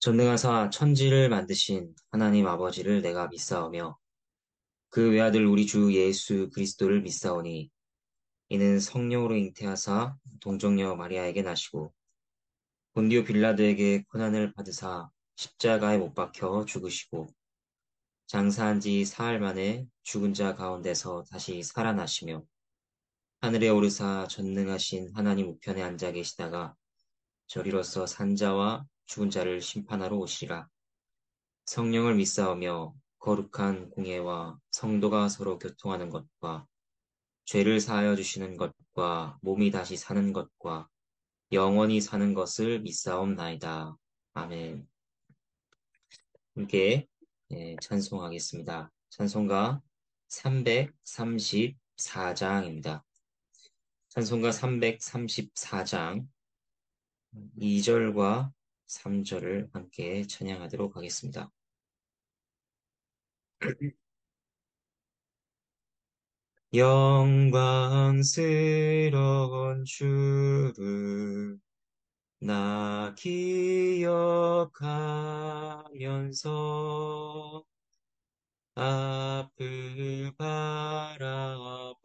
전능하사 천지를 만드신 하나님 아버지를 내가 믿사오며 그 외아들 우리 주 예수 그리스도를 믿사오니 이는 성령으로 잉태하사 동정녀 마리아에게 나시고 본디오 빌라도에게 고난을 받으사 십자가에 못 박혀 죽으시고 장사한 지 사흘 만에 죽은 자 가운데서 다시 살아나시며 하늘에 오르사 전능하신 하나님 우편에 앉아 계시다가 저리로서 산자와 죽은 자를 심판하러 오시리라. 성령을 믿사오며 거룩한 공예와 성도가 서로 교통하는 것과 죄를 사하여 주시는 것과 몸이 다시 사는 것과 영원히 사는 것을 믿사옵나이다. 아멘. 함께 찬송하겠습니다. 찬송가 334장입니다. 찬송가 334장 2절과 3절을 함께 찬양하도록 하겠습니다. 영광스러운 주를 나 기억하면서 앞을 바라보며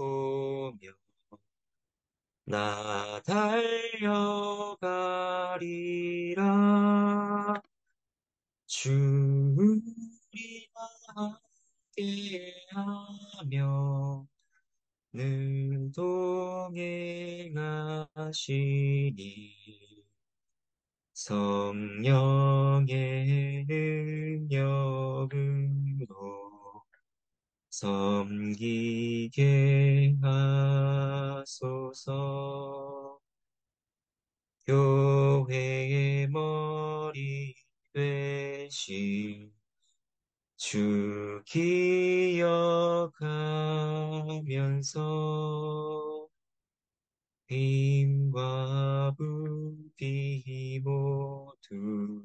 나 달려가리라. 주 우리와 함께하며 늘 동행하시니 성령의 능력으로 섬기게 하소서. 교회의 머리 되신 주 기억하면서 힘과 부디 모두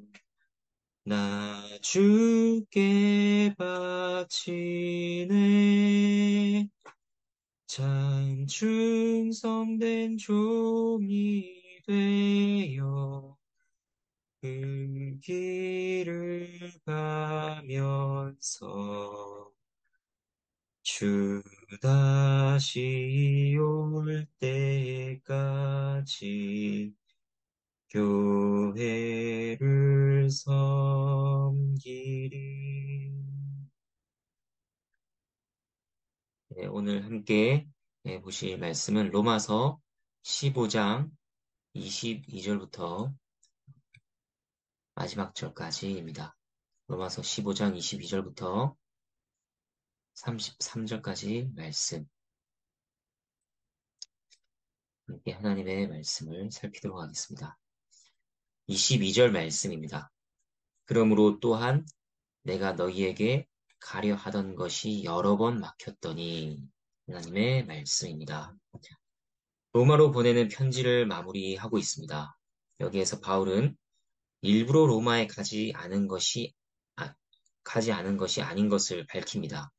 나 주께 바치네. 참 충성된 종이 되어 그 길을 가면서 주 다시 올 때까지 교회를 섬기리. 네, 오늘 함께 보실 말씀은 로마서 15장 22절부터 마지막 절까지입니다. 로마서 15장 22절부터 33절까지 말씀. 함께 하나님의 말씀을 살피도록 하겠습니다. 22절 말씀입니다. 그러므로 또한 내가 너희에게 가려 하던 것이 여러 번 막혔더니 하나님의 말씀입니다. 로마로 보내는 편지를 마무리하고 있습니다. 여기에서 바울은 일부러 로마에 가지 않은 것이 아닌 것을 밝힙니다.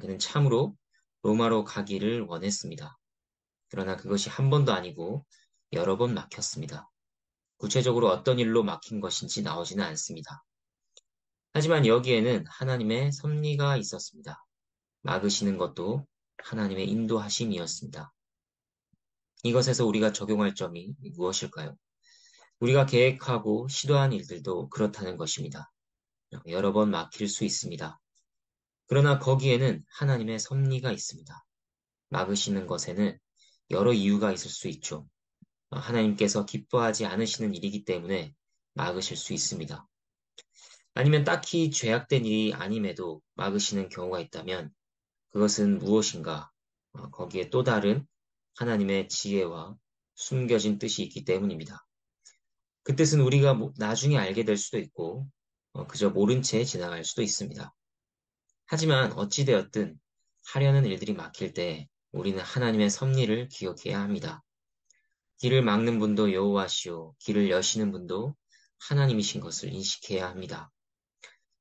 그는 참으로 로마로 가기를 원했습니다. 그러나 그것이 한 번도 아니고 여러 번 막혔습니다. 구체적으로 어떤 일로 막힌 것인지 나오지는 않습니다. 하지만 여기에는 하나님의 섭리가 있었습니다. 막으시는 것도 하나님의 인도하심이었습니다. 이것에서 우리가 적용할 점이 무엇일까요? 우리가 계획하고 시도한 일들도 그렇다는 것입니다. 여러 번 막힐 수 있습니다. 그러나 거기에는 하나님의 섭리가 있습니다. 막으시는 것에는 여러 이유가 있을 수 있죠. 하나님께서 기뻐하지 않으시는 일이기 때문에 막으실 수 있습니다. 아니면 딱히 죄악된 일이 아님에도 막으시는 경우가 있다면 그것은 무엇인가? 거기에 또 다른 하나님의 지혜와 숨겨진 뜻이 있기 때문입니다. 그 뜻은 우리가 나중에 알게 될 수도 있고 그저 모른 채 지나갈 수도 있습니다. 하지만 어찌되었든 하려는 일들이 막힐 때 우리는 하나님의 섭리를 기억해야 합니다. 길을 막는 분도 여호와시오, 길을 여시는 분도 하나님이신 것을 인식해야 합니다.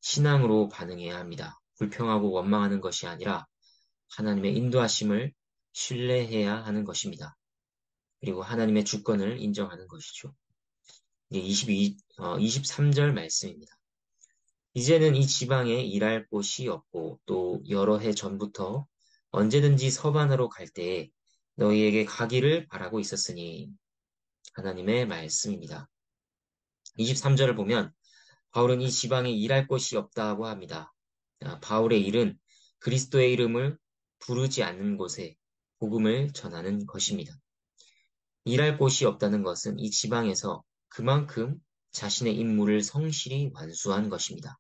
신앙으로 반응해야 합니다. 불평하고 원망하는 것이 아니라 하나님의 인도하심을 신뢰해야 하는 것입니다. 그리고 하나님의 주권을 인정하는 것이죠. 이게 23절 말씀입니다. 이제는 이 지방에 일할 곳이 없고 또 여러 해 전부터 언제든지 서반으로 갈 때에 너희에게 가기를 바라고 있었으니 하나님의 말씀입니다. 23절을 보면 바울은 이 지방에 일할 곳이 없다고 합니다. 바울의 일은 그리스도의 이름을 부르지 않는 곳에 복음을 전하는 것입니다. 일할 곳이 없다는 것은 이 지방에서 그만큼 자신의 임무를 성실히 완수한 것입니다.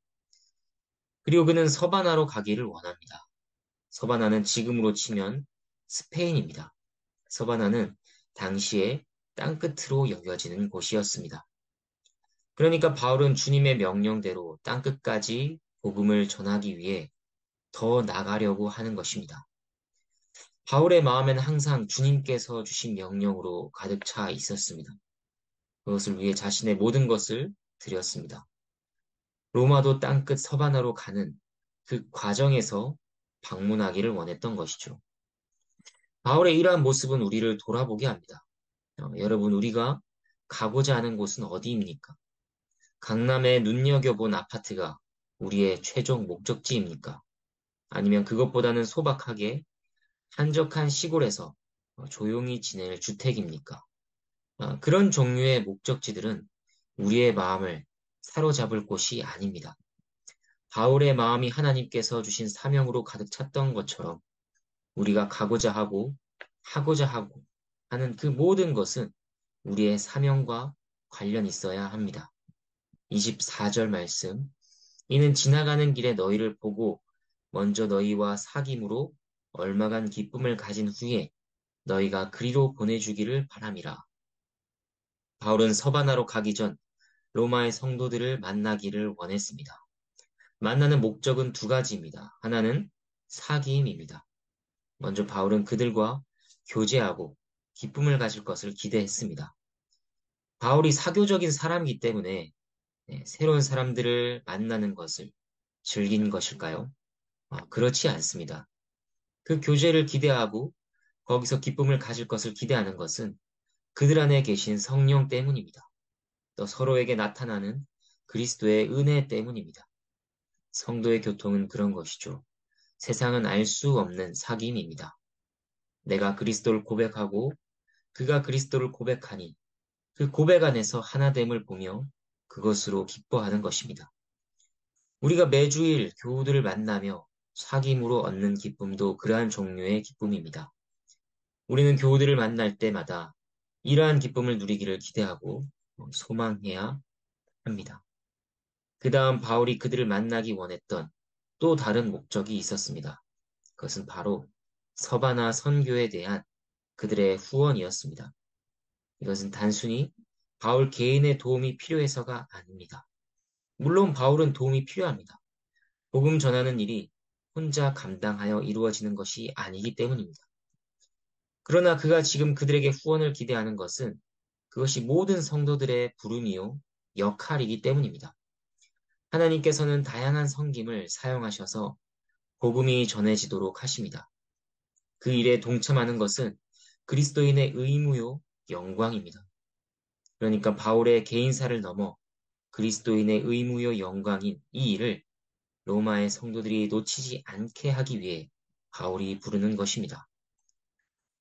그리고 그는 서바나로 가기를 원합니다. 서바나는 지금으로 치면 스페인입니다. 서바나는 당시에 땅끝으로 여겨지는 곳이었습니다. 그러니까 바울은 주님의 명령대로 땅끝까지 복음을 전하기 위해 더 나가려고 하는 것입니다. 바울의 마음에는 항상 주님께서 주신 명령으로 가득 차 있었습니다. 그것을 위해 자신의 모든 것을 드렸습니다. 로마도 땅끝 서바나로 가는 그 과정에서 방문하기를 원했던 것이죠. 바울의 이러한 모습은 우리를 돌아보게 합니다. 여러분, 우리가 가고자 하는 곳은 어디입니까? 강남의 눈여겨본 아파트가 우리의 최종 목적지입니까? 아니면 그것보다는 소박하게 한적한 시골에서 조용히 지낼 주택입니까? 그런 종류의 목적지들은 우리의 마음을 사로잡을 곳이 아닙니다. 바울의 마음이 하나님께서 주신 사명으로 가득 찼던 것처럼 우리가 가고자 하고 하고자 하고 하는 그 모든 것은 우리의 사명과 관련 있어야 합니다. 24절 말씀. 이는 지나가는 길에 너희를 보고 먼저 너희와 사귐으로 얼마간 기쁨을 가진 후에 너희가 그리로 보내주기를 바람이라. 바울은 서바나로 가기 전 로마의 성도들을 만나기를 원했습니다. 만나는 목적은 두 가지입니다. 하나는 사귐입니다. 먼저 바울은 그들과 교제하고 기쁨을 가질 것을 기대했습니다. 바울이 사교적인 사람이기 때문에 새로운 사람들을 만나는 것을 즐긴 것일까요? 그렇지 않습니다. 그 교제를 기대하고 거기서 기쁨을 가질 것을 기대하는 것은 그들 안에 계신 성령 때문입니다. 또 서로에게 나타나는 그리스도의 은혜 때문입니다. 성도의 교통은 그런 것이죠. 세상은 알 수 없는 사귐입니다. 내가 그리스도를 고백하고 그가 그리스도를 고백하니 그 고백 안에서 하나됨을 보며 그것으로 기뻐하는 것입니다. 우리가 매주일 교우들을 만나며 사귐으로 얻는 기쁨도 그러한 종류의 기쁨입니다. 우리는 교우들을 만날 때마다 이러한 기쁨을 누리기를 기대하고 소망해야 합니다. 그 다음 바울이 그들을 만나기 원했던 또 다른 목적이 있었습니다. 그것은 바로 서바나 선교에 대한 그들의 후원이었습니다. 이것은 단순히 바울 개인의 도움이 필요해서가 아닙니다. 물론 바울은 도움이 필요합니다. 복음 전하는 일이 혼자 감당하여 이루어지는 것이 아니기 때문입니다. 그러나 그가 지금 그들에게 후원을 기대하는 것은 그것이 모든 성도들의 부름이요, 역할이기 때문입니다. 하나님께서는 다양한 성김을 사용하셔서 복음이 전해지도록 하십니다. 그 일에 동참하는 것은 그리스도인의 의무요, 영광입니다. 그러니까 바울의 개인사를 넘어 그리스도인의 의무요, 영광인 이 일을 로마의 성도들이 놓치지 않게 하기 위해 바울이 부르는 것입니다.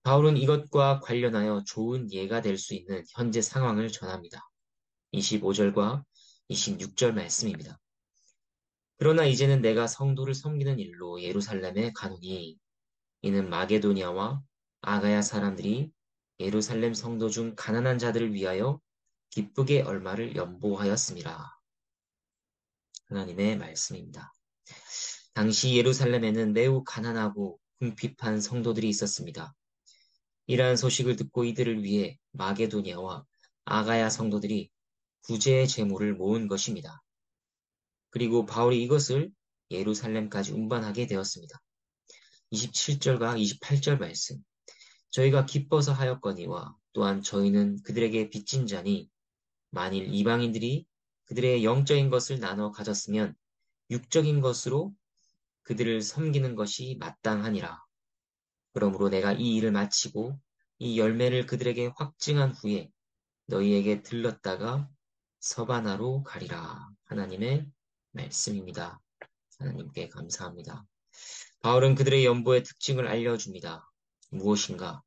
바울은 이것과 관련하여 좋은 예가 될 수 있는 현재 상황을 전합니다. 25절과 26절 말씀입니다. 그러나 이제는 내가 성도를 섬기는 일로 예루살렘에 가노니 이는 마게도니아와 아가야 사람들이 예루살렘 성도 중 가난한 자들을 위하여 기쁘게 얼마를 연보하였습니다. 하나님의 말씀입니다. 당시 예루살렘에는 매우 가난하고 궁핍한 성도들이 있었습니다. 이러한 소식을 듣고 이들을 위해 마게도니아와 아가야 성도들이 구제의 제물을 모은 것입니다. 그리고 바울이 이것을 예루살렘까지 운반하게 되었습니다. 27절과 28절 말씀. 저희가 기뻐서 하였거니와 또한 저희는 그들에게 빚진 자니 만일 이방인들이 그들의 영적인 것을 나눠 가졌으면 육적인 것으로 그들을 섬기는 것이 마땅하니라. 그러므로 내가 이 일을 마치고 이 열매를 그들에게 확증한 후에 너희에게 들렀다가 서바나로 가리라. 하나님의 말씀입니다. 하나님께 감사합니다. 바울은 그들의 연보의 특징을 알려줍니다. 무엇인가?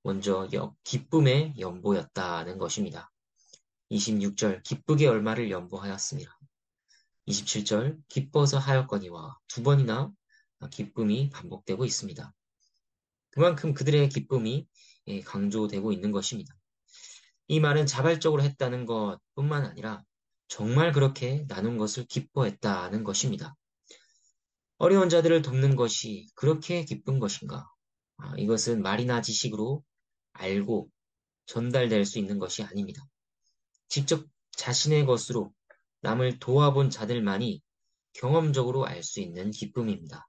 먼저 기쁨의 연보였다는 것입니다. 26절 기쁘게 얼마를 연보하였습니다. 27절 기뻐서 하였거니와 두 번이나 기쁨이 반복되고 있습니다. 그만큼 그들의 기쁨이 강조되고 있는 것입니다. 이 말은 자발적으로 했다는 것뿐만 아니라 정말 그렇게 나눈 것을 기뻐했다는 것입니다. 어려운 자들을 돕는 것이 그렇게 기쁜 것인가? 이것은 말이나 지식으로 알고 전달될 수 있는 것이 아닙니다. 직접 자신의 것으로 남을 도와본 자들만이 경험적으로 알 수 있는 기쁨입니다.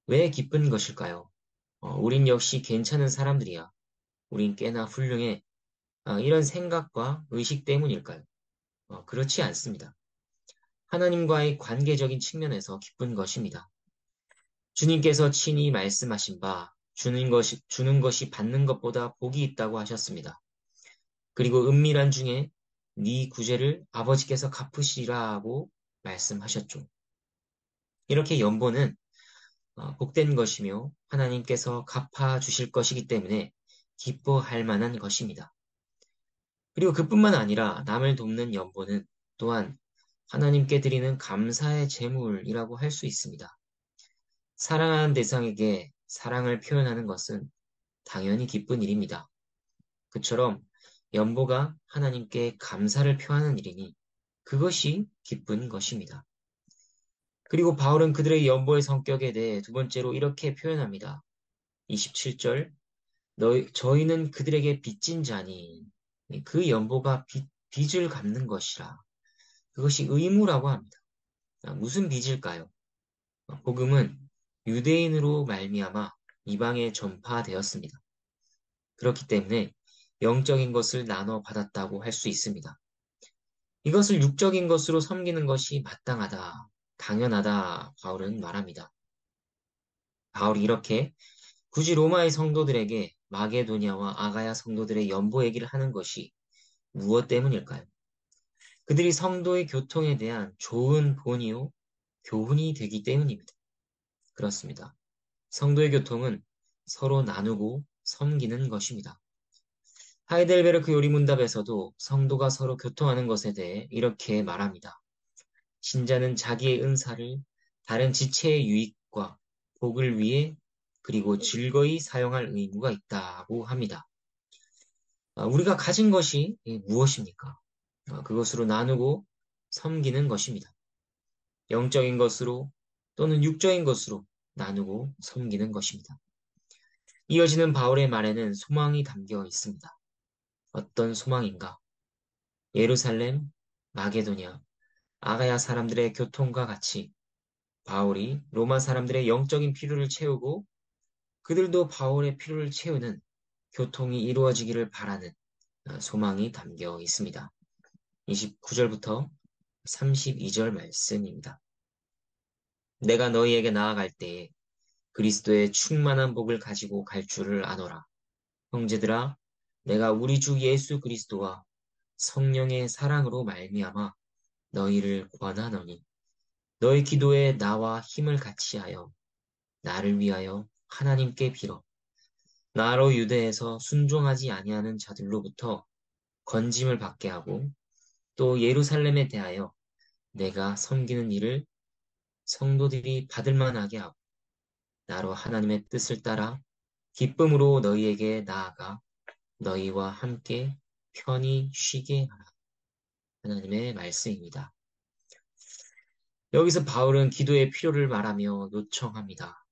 왜 기쁜 것일까요? 우린 역시 괜찮은 사람들이야. 우린 꽤나 훌륭해. 이런 생각과 의식 때문일까요? 그렇지 않습니다. 하나님과의 관계적인 측면에서 기쁜 것입니다. 주님께서 친히 말씀하신 바, 주는 것이 받는 것보다 복이 있다고 하셨습니다. 그리고 은밀한 중에 네 구제를 아버지께서 갚으시리라고 말씀하셨죠. 이렇게 연보는 복된 것이며 하나님께서 갚아 주실 것이기 때문에 기뻐할 만한 것입니다. 그리고 그뿐만 아니라 남을 돕는 연보는 또한 하나님께 드리는 감사의 제물이라고 할 수 있습니다. 사랑하는 대상에게 사랑을 표현하는 것은 당연히 기쁜 일입니다. 그처럼 연보가 하나님께 감사를 표하는 일이니 그것이 기쁜 것입니다. 그리고 바울은 그들의 연보의 성격에 대해 두 번째로 이렇게 표현합니다. 27절 저희는 그들에게 빚진 자니 그 연보가 빚을 갚는 것이라. 그것이 의무라고 합니다. 무슨 빚일까요? 복음은 유대인으로 말미암아 이방에 전파되었습니다. 그렇기 때문에 영적인 것을 나눠 받았다고 할 수 있습니다. 이것을 육적인 것으로 섬기는 것이 마땅하다, 당연하다, 바울은 말합니다. 바울이 이렇게 굳이 로마의 성도들에게 마게도냐와 아가야 성도들의 연보 얘기를 하는 것이 무엇 때문일까요? 그들이 성도의 교통에 대한 좋은 본이요, 교훈이 되기 때문입니다. 그렇습니다. 성도의 교통은 서로 나누고 섬기는 것입니다. 하이델베르크 요리문답에서도 성도가 서로 교통하는 것에 대해 이렇게 말합니다. 신자는 자기의 은사를 다른 지체의 유익과 복을 위해 그리고 즐거이 사용할 의무가 있다고 합니다. 우리가 가진 것이 무엇입니까? 그것으로 나누고 섬기는 것입니다. 영적인 것으로 또는 육적인 것으로 나누고 섬기는 것입니다. 이어지는 바울의 말에는 소망이 담겨 있습니다. 어떤 소망인가? 예루살렘, 마게도냐, 아가야 사람들의 교통과 같이 바울이 로마 사람들의 영적인 필요를 채우고 그들도 바울의 필요를 채우는 교통이 이루어지기를 바라는 소망이 담겨 있습니다. 29절부터 32절 말씀입니다. 내가 너희에게 나아갈 때에 그리스도의 충만한 복을 가지고 갈 줄을 아노라. 형제들아, 내가 우리 주 예수 그리스도와 성령의 사랑으로 말미암아 너희를 권하노니 너희 기도에 나와 힘을 같이하여 나를 위하여 하나님께 빌어 나로 유대에서 순종하지 아니하는 자들로부터 건짐을 받게 하고 또 예루살렘에 대하여 내가 섬기는 일을 성도들이 받을 만하게 하고 나로 하나님의 뜻을 따라 기쁨으로 너희에게 나아가 너희와 함께 편히 쉬게 하라. 하나님의 말씀입니다. 여기서 바울은 기도의 필요를 말하며 요청합니다.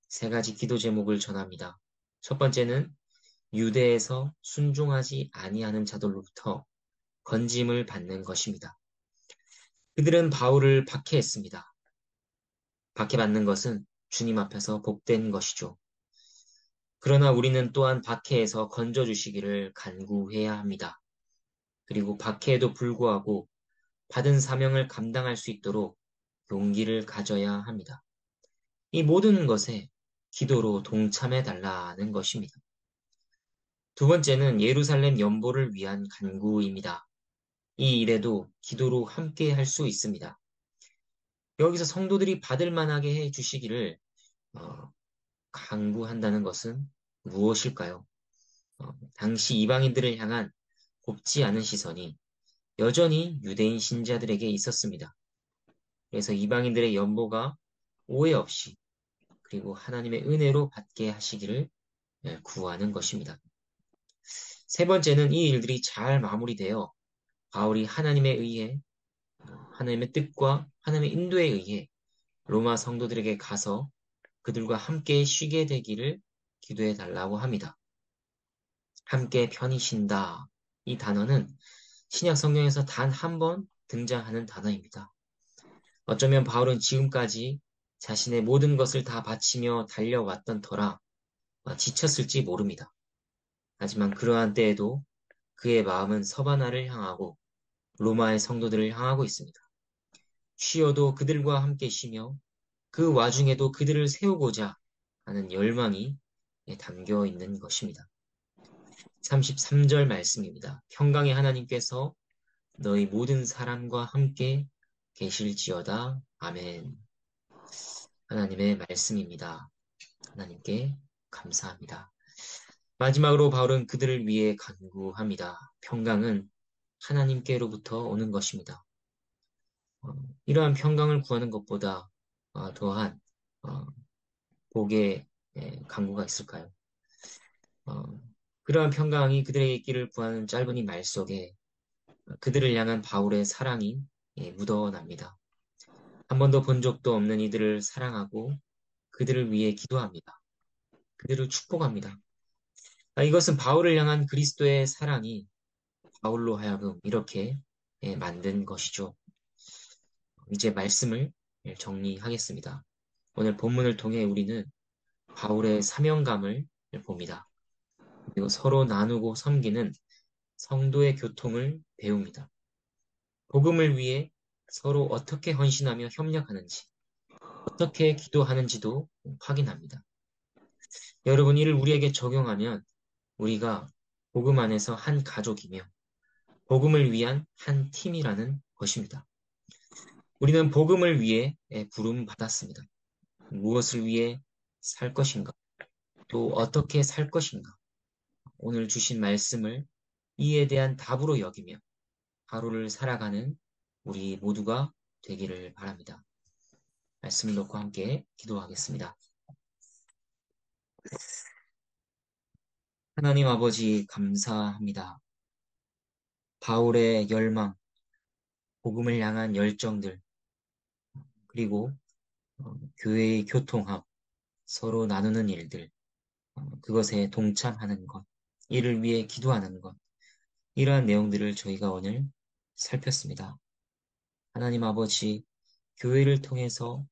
세 가지 기도 제목을 전합니다. 첫 번째는 유대에서 순종하지 아니하는 자들로부터 건짐을 받는 것입니다. 그들은 바울을 박해했습니다. 박해받는 것은 주님 앞에서 복된 것이죠. 그러나 우리는 또한 박해에서 건져주시기를 간구해야 합니다. 그리고 박해에도 불구하고 받은 사명을 감당할 수 있도록 용기를 가져야 합니다. 이 모든 것에 기도로 동참해 달라는 것입니다. 두 번째는 예루살렘 연보를 위한 간구입니다. 이 일에도 기도로 함께 할 수 있습니다. 여기서 성도들이 받을 만하게 해 주시기를 어, 강구한다는 것은 무엇일까요? 당시 이방인들을 향한 곱지 않은 시선이 여전히 유대인 신자들에게 있었습니다. 그래서 이방인들의 연보가 오해 없이 그리고 하나님의 은혜로 받게 하시기를 구하는 것입니다. 세 번째는 이 일들이 잘 마무리되어 바울이 하나님에 의해 하나님의 뜻과 하나님의 인도에 의해 로마 성도들에게 가서 그들과 함께 쉬게 되기를 기도해 달라고 합니다. 함께 편히 쉰다. 이 단어는 신약 성경에서 단 한 번 등장하는 단어입니다. 어쩌면 바울은 지금까지 자신의 모든 것을 다 바치며 달려왔던 터라 지쳤을지 모릅니다. 하지만 그러한 때에도 그의 마음은 서바나를 향하고 로마의 성도들을 향하고 있습니다. 쉬어도 그들과 함께 쉬며 그 와중에도 그들을 세우고자 하는 열망이 담겨 있는 것입니다. 33절 말씀입니다. 평강의 하나님께서 너희 모든 사람과 함께 계실지어다. 아멘. 하나님의 말씀입니다. 하나님께 감사합니다. 마지막으로 바울은 그들을 위해 간구합니다. 평강은 하나님께로부터 오는 것입니다. 어, 이러한 평강을 구하는 것보다 더한 어, 복의 간구가 있을까요? 어, 그러한 평강이 그들에게 있기를 구하는 짧은 이 말 속에 그들을 향한 바울의 사랑이 묻어납니다. 한 번도 본 적도 없는 이들을 사랑하고 그들을 위해 기도합니다. 그들을 축복합니다. 이것은 바울을 향한 그리스도의 사랑이 바울로 하여금 이렇게 만든 것이죠. 이제 말씀을 정리하겠습니다. 오늘 본문을 통해 우리는 바울의 사명감을 봅니다. 그리고 서로 나누고 섬기는 성도의 교통을 배웁니다. 복음을 위해 서로 어떻게 헌신하며 협력하는지, 어떻게 기도하는지도 확인합니다. 여러분, 이를 우리에게 적용하면 우리가 복음 안에서 한 가족이며 복음을 위한 한 팀이라는 것입니다. 우리는 복음을 위해 부름 받았습니다. 무엇을 위해 살 것인가? 또 어떻게 살 것인가? 오늘 주신 말씀을 이에 대한 답으로 여기며 하루를 살아가는 우리 모두가 되기를 바랍니다. 말씀을 놓고 함께 기도하겠습니다. 하나님 아버지 감사합니다. 바울의 열망, 복음을 향한 열정들, 그리고 교회의 교통함, 서로 나누는 일들, 그것에 동참하는 것, 이를 위해 기도하는 것, 이러한 내용들을 저희가 오늘 살폈습니다. 하나님 아버지, 교회를 통해서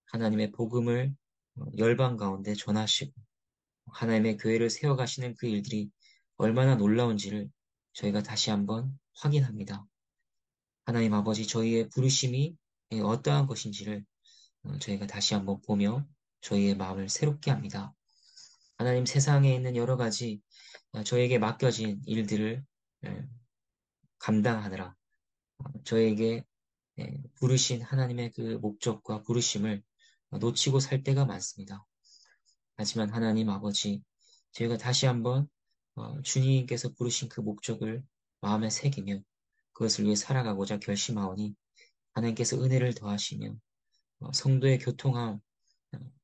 하나님의 복음을 열방 가운데 전하시고, 하나님의 교회를 세워가시는 그 일들이 얼마나 놀라운지를 저희가 다시 한번 확인합니다. 하나님 아버지, 저희의 부르심이 어떠한 것인지를 저희가 다시 한번 보며 저희의 마음을 새롭게 합니다. 하나님 세상에 있는 여러 가지 저에게 맡겨진 일들을 감당하느라 저에게 부르신 하나님의 그 목적과 부르심을 놓치고 살 때가 많습니다. 하지만 하나님 아버지, 저희가 다시 한번 주님께서 부르신 그 목적을 마음에 새기며 그것을 위해 살아가고자 결심하오니 하나님께서 은혜를 더하시며 성도의 교통함,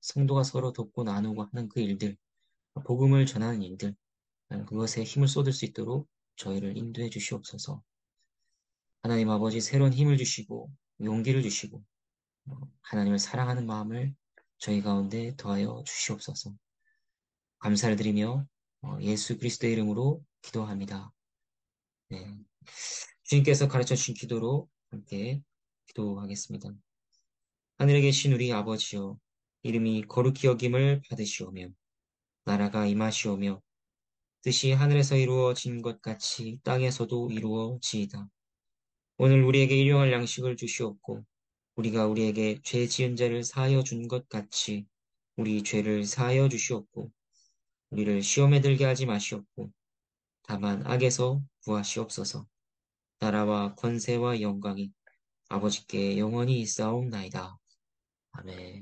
성도가 서로 돕고 나누고 하는 그 일들, 복음을 전하는 일들, 그것에 힘을 쏟을 수 있도록 저희를 인도해 주시옵소서. 하나님 아버지 새로운 힘을 주시고 용기를 주시고 하나님을 사랑하는 마음을 저희 가운데 더하여 주시옵소서. 감사를 드리며 예수 그리스도의 이름으로 기도합니다. 네. 주님께서 가르쳐 주신 기도로 함께 기도하겠습니다. 하늘에 계신 우리 아버지여, 이름이 거룩히 여김을 받으시오며 나라가 임하시오며 뜻이 하늘에서 이루어진 것 같이 땅에서도 이루어지이다. 오늘 우리에게 일용할 양식을 주시옵고 우리가 우리에게 죄 지은 자를 사하여 준 것 같이 우리 죄를 사하여 주시옵고 우리를 시험에 들게 하지 마시옵고 다만 악에서 구하시옵소서. 나라와 권세와 영광이 아버지께 영원히 있사옵나이다. 아멘.